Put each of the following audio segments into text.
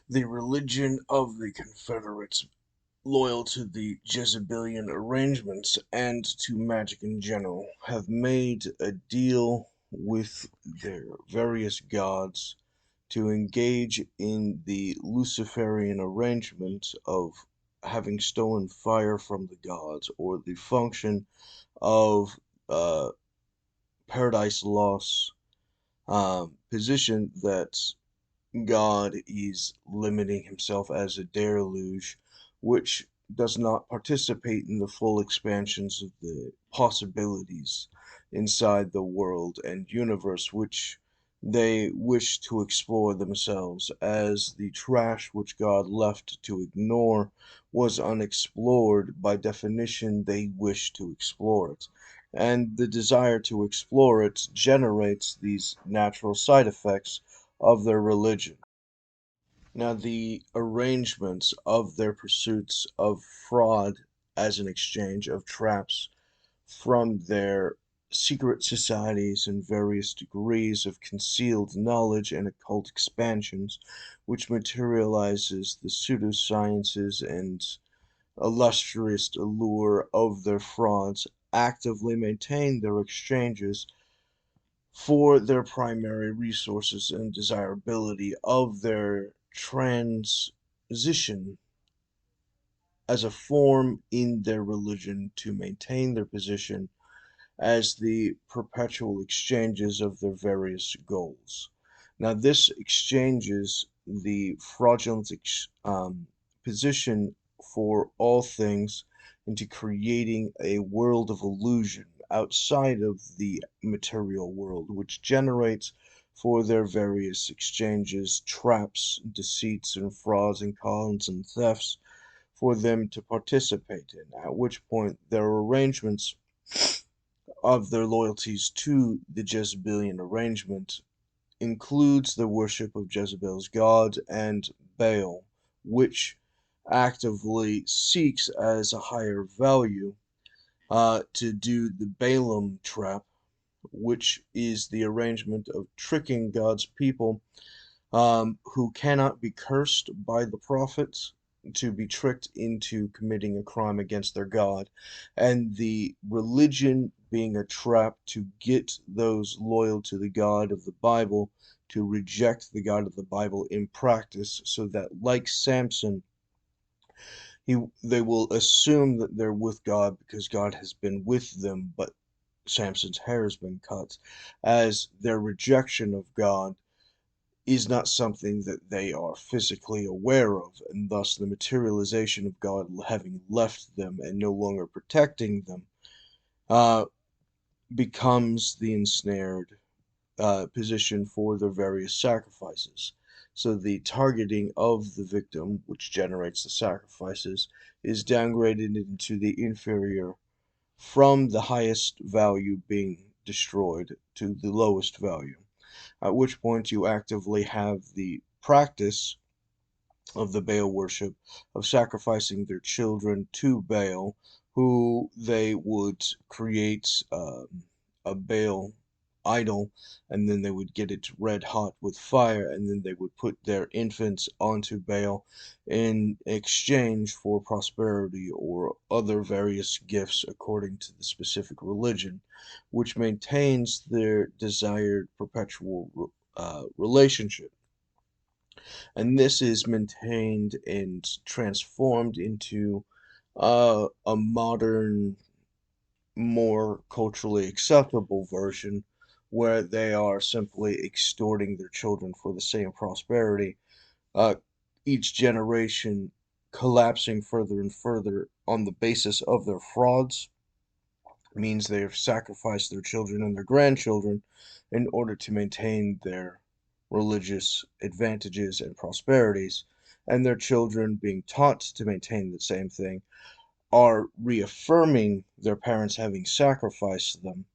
The religion of the Confederates, loyal to the Jezebelian arrangements and to magic in general, have made a deal with their various gods to engage in the Luciferian arrangement of having stolen fire from the gods, or the function of uh, Paradise Lost position that God is limiting himself as a deluge, which does not participate in the full expansions of the possibilities inside the world and universe which they wish to explore themselves, as the trash which God left to ignore was unexplored. By definition, they wish to explore it. And the desire to explore it generates these natural side effects of their religion. Now, the arrangements of their pursuits of fraud as an exchange of traps from their secret societies and various degrees of concealed knowledge and occult expansions, which materializes the pseudosciences and illustrious allure of their frauds, actively maintain their exchanges for their primary resources and desirability of their transition as a form in their religion to maintain their position as the perpetual exchanges of their various goals. Now, this exchanges the fraudulent position for all things into creating a world of illusion outside of the material world, which generates for their various exchanges traps, deceits, and frauds, and cons and thefts for them to participate in, at which point their arrangements of their loyalties to the Jezebelian arrangement includes the worship of Jezebel's god and Baal, which actively seeks as a higher value to do the Balaam trap, which is the arrangement of tricking God's people who cannot be cursed by the prophets to be tricked into committing a crime against their God, and the religion being a trap to get those loyal to the God of the Bible to reject the God of the Bible in practice, so that, like Samson, they will assume that they're with God because God has been with them, but Samson's hair has been cut, as their rejection of God is not something that they are physically aware of, and thus the materialization of God having left them and no longer protecting them uh, becomes the ensnared position for their various sacrifices. So the targeting of the victim, which generates the sacrifices, is downgraded into the inferior from the highest value being destroyed to the lowest value, at which point you actively have the practice of the Baal worship of sacrificing their children to Baal, who they would create a Baal idol, and then they would get it red hot with fire, and then they would put their infants onto Baal in exchange for prosperity or other various gifts according to the specific religion, which maintains their desired perpetual relationship. And this is maintained and transformed into a modern, more culturally acceptable version where they are simply extorting their children for the same prosperity, uh, each generation collapsing further and further on the basis of their frauds. Means they have sacrificed their children and their grandchildren in order to maintain their religious advantages and prosperities, and their children, being taught to maintain the same thing, are reaffirming their parents having sacrificed them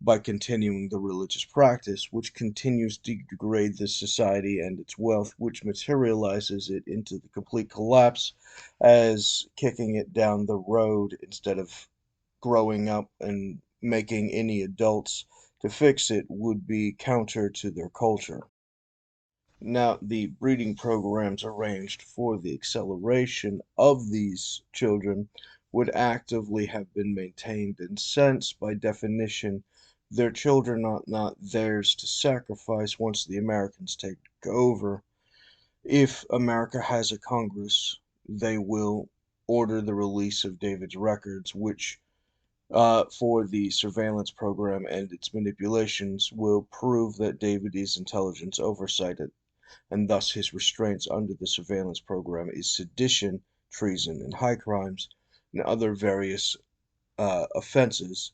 by continuing the religious practice, which continues to degrade this society and its wealth, which materializes it into the complete collapse as kicking it down the road instead of growing up and making any adults to fix it would be counter to their culture. Now, the breeding programs arranged for the acceleration of these children would actively have been maintained, and since, by definition, their children are not theirs to sacrifice once the Americans take over, if America has a Congress, they will order the release of David's records, which, for the surveillance program and its manipulations, will prove that David's intelligence oversight it, and thus his restraints under the surveillance program is sedition, treason, and high crimes, and other various offenses,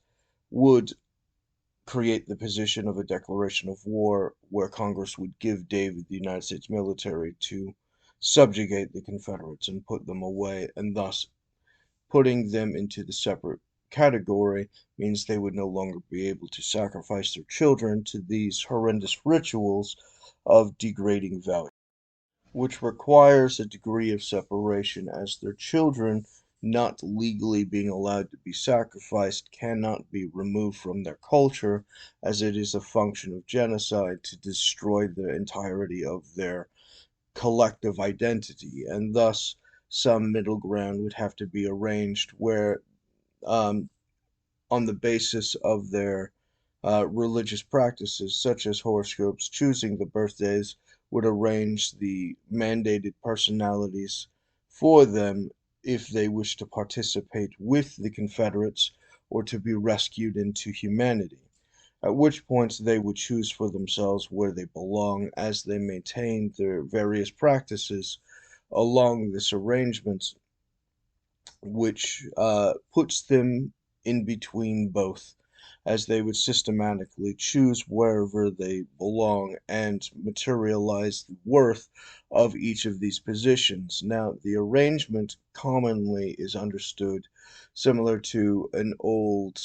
would create the position of a declaration of war where Congress would give David the United States military to subjugate the Confederates and put them away, and thus putting them into the separate category means they would no longer be able to sacrifice their children to these horrendous rituals of degrading value, which requires a degree of separation, as their children, not legally being allowed to be sacrificed, cannot be removed from their culture, as it is a function of genocide to destroy the entirety of their collective identity, and thus some middle ground would have to be arranged where, um, on the basis of their religious practices, such as horoscopes, choosing the birthdays would arrange the mandated personalities for them if they wish to participate with the Confederates or to be rescued into humanity. At which points they would choose for themselves where they belong, as they maintain their various practices along this arrangement, which puts them in between both, as they would systematically choose wherever they belong and materialize the worth of each of these positions. Now, the arrangement commonly is understood similar to an old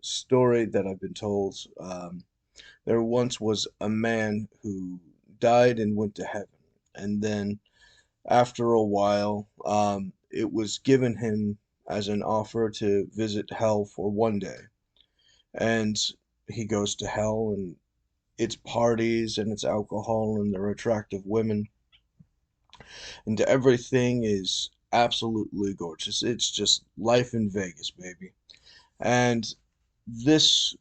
story that I've been told. There once was a man who died and went to heaven, and then after a while, it was given him as an offer to visit hell for one day. And he goes to hell, and it's parties and it's alcohol and there are attractive women, and everything is absolutely gorgeous. It's just life in Vegas, baby. And this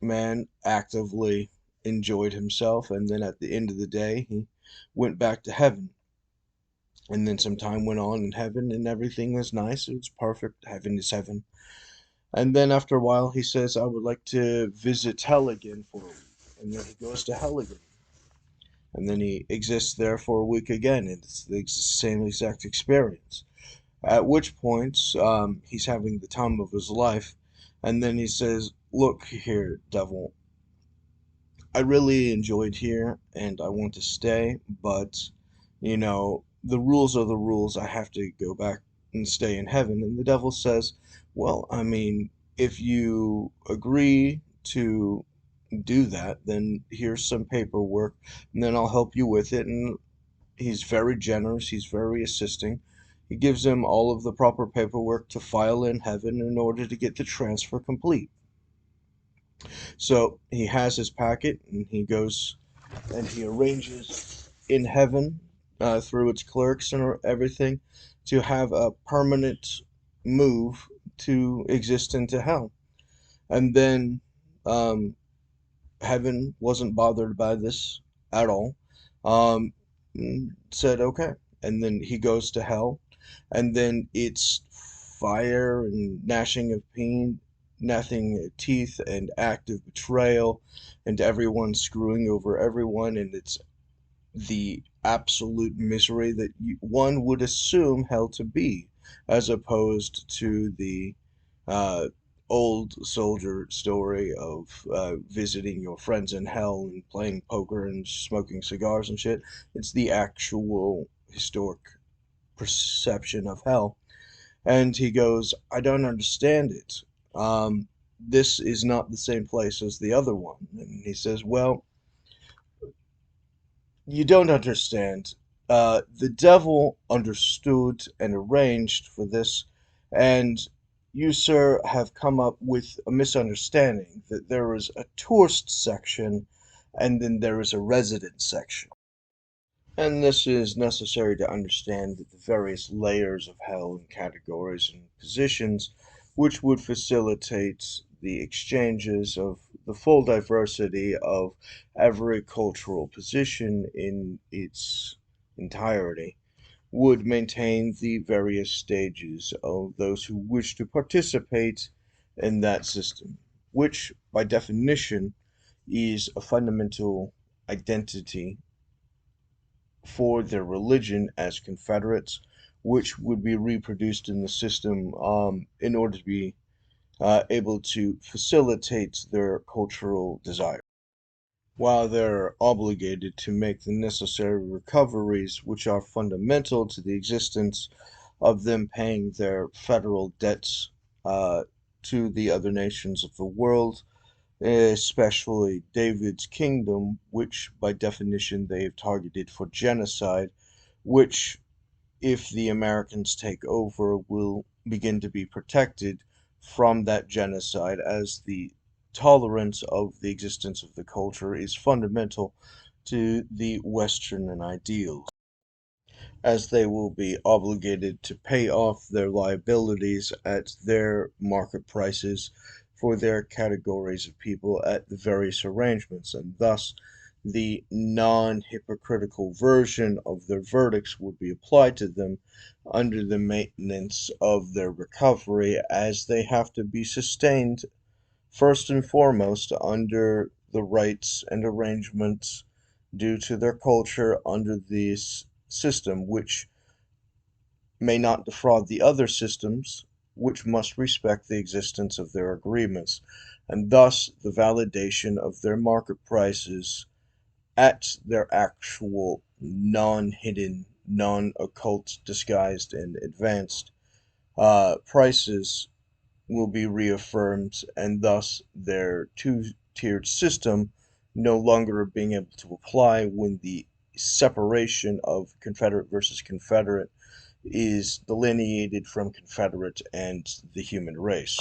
man actively enjoyed himself, and then at the end of the day, he went back to heaven. And then some time went on in heaven, and everything was nice. It was perfect. Heaven is heaven. And then after a while, he says, I would like to visit hell again for a week. And then he goes to hell again. And then he exists there for a week again, and it's the same exact experience. At which point, he's having the time of his life. And then he says, look here, devil, I really enjoyed here and I want to stay, but the rules are the rules. I have to go back and stay in heaven. And the devil says, well, I mean, if you agree to do that, then here's some paperwork and then I'll help you with it. And he's very generous, he's very assisting. He gives him all of the proper paperwork to file in heaven in order to get the transfer complete. So he has his packet and he goes and he arranges in heaven, through its clerks and everything, to have a permanent move to exist into hell. And then, um, heaven wasn't bothered by this at all. Said okay, and then he goes to hell, and then it's fire and gnashing of pain, gnashing of teeth, and active betrayal, and everyone screwing over everyone, and it's the absolute misery that one would assume hell to be, as opposed to the uh, old soldier story of visiting your friends in hell and playing poker and smoking cigars and shit. It's the actual historic perception of hell. And he goes, I don't understand it. This is not the same place as the other one. And he says, well, you don't understand. The devil understood and arranged for this, and you, sir, have come up with a misunderstanding that there is a tourist section and then there is a resident section. And this is necessary to understand the various layers of hell and categories and positions which would facilitate the exchanges of the full diversity of every cultural position in its entirety, would maintain the various stages of those who wish to participate in that system, which by definition is a fundamental identity for their religion as Confederates, which would be reproduced in the system in order to be able to facilitate their cultural desire. While they're obligated to make the necessary recoveries which are fundamental to the existence of them paying their federal debts to the other nations of the world, especially David's kingdom, which by definition they have targeted for genocide, which, if the Americans take over, will begin to be protected from that genocide, as the tolerance of the existence of the culture is fundamental to the Western ideals, as they will be obligated to pay off their liabilities at their market prices for their categories of people at the various arrangements, and thus the non-hypocritical version of their verdicts would be applied to them under the maintenance of their recovery, as they have to be sustained first and foremost under the rights and arrangements due to their culture under this system, which may not defraud the other systems, which must respect the existence of their agreements, and thus the validation of their market prices at their actual non-hidden, non-occult, disguised, and advanced prices will be reaffirmed, and thus their two-tiered system no longer being able to apply when the separation of Confederate versus Confederate is delineated from Confederate and the human race.